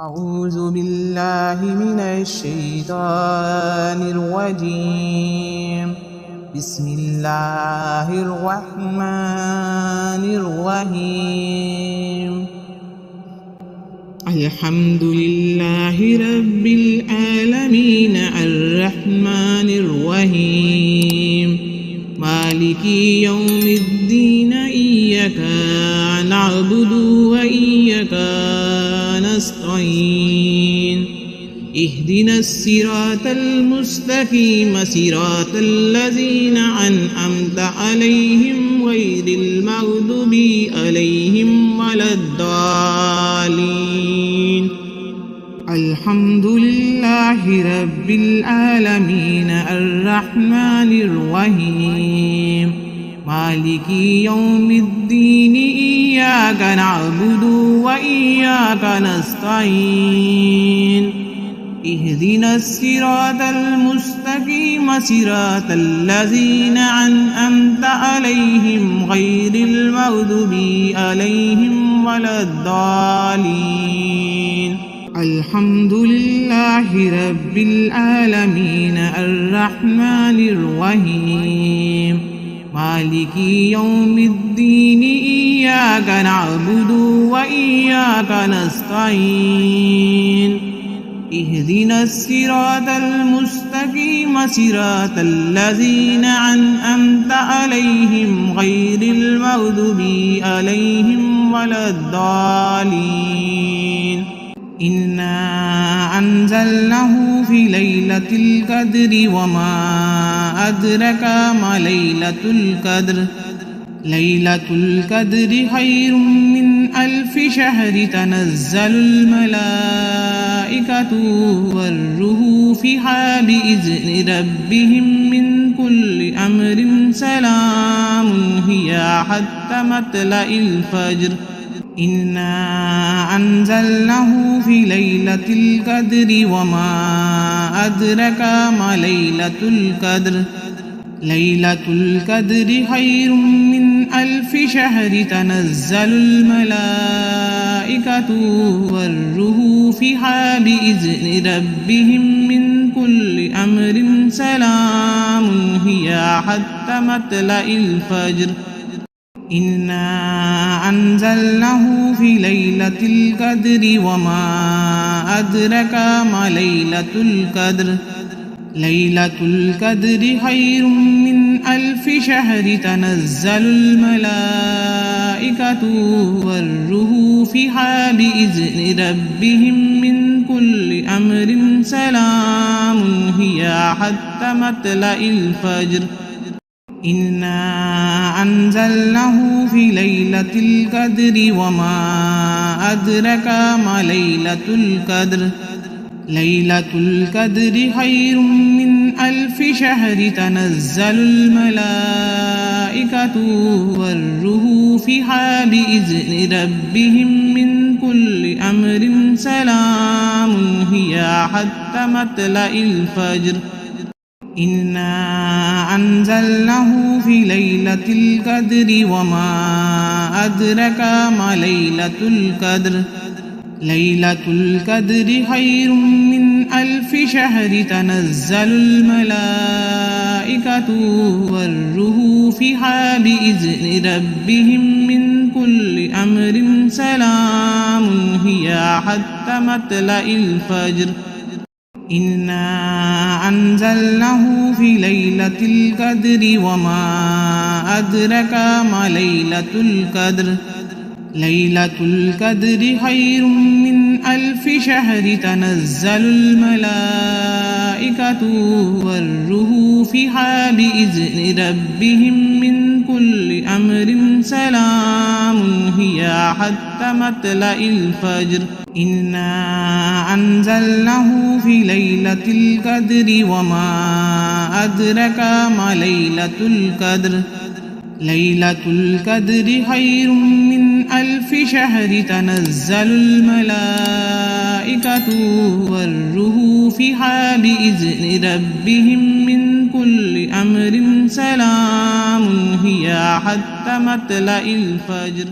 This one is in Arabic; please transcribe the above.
أعوذ بالله من الشيطان الرجيم. بسم الله الرحمن الرحيم. الحمد لله رب العالمين الرحمن الرحيم مالك يوم الدين إياك نعبد وإياك نستعين اهدنا الصراط المستقيم صراط الذين أنعمت عليهم غير المغضوب عليهم ولا الضالين. الحمد لله رب العالمين الرحمن الرحيم مالك يوم الدين إياك نعبد وإياك نستعين اهدنا الصراط المستقيم صراط الذين أنعمت عليهم غير المغضوب عليهم ولا الضالين. الحمد لله رب العالمين الرحمن الرحيم مالك يوم الدين إياك نعبد وإياك نستعين اهدنا الصراط المستقيم صراط الذين أنعمت عليهم غير المغضوب عليهم ولا الضالين. إنا أنزلناه في ليلة القدر وما أدرك ما ليلة القدر. ليلة القدر خير من 1000 شهر تنزل الملائكة والروح فيها بإذن ربهم من كل أمر سلام هي حتى مطلع الفجر. إنا أنزلناه في ليلة القدر وما أدرك ما ليلة القدر. ليلة القدر خير من 1000 شهر تنزل الملائكة والروح فيها بإذن ربهم من كل أمر سلام هي حتى مطلع الفجر. إنا أنزلناه في ليلة القدر وما أدرك ما ليلة القدر. ليلة القدر خير من 1000 شهر تنزل الملائكة والروح فيها بإذن ربهم من كل أمر سلام هي حتى مطلع الفجر. إنا أنزلناه في ليلة القدر وما أدرك ما ليلة القدر. ليلة القدر خير من 1000 شهر تنزل الملائكة والروح فيها بإذن ربهم من كل أمر سلام هي حتى مطلع الفجر. إنا أنزلناه في ليلة القدر وما أدرك ما ليلة القدر. ليلة القدر خير من 1000 شهر تنزل الملائكة والروح فيها بإذن ربهم من كل أمر سلام هي حتى مطلع الفجر. إنا أنزلناه في ليلة القدر وما أدرك ما ليلة القدر. ليلة القدر خير من 1000 شهر تنزل الملائكة والروح فيها بإذن ربهم من كل أمر سلام هي حتى مطلع الفجر. إنا أنزلناه في ليلة القدر وما أدرك ما ليلة القدر. ليلة القدر خير من 1000 شهر تنزل الملائكة والروح فيها بإذن ربهم من كل أمر سلام هي حتى مطلع الفجر.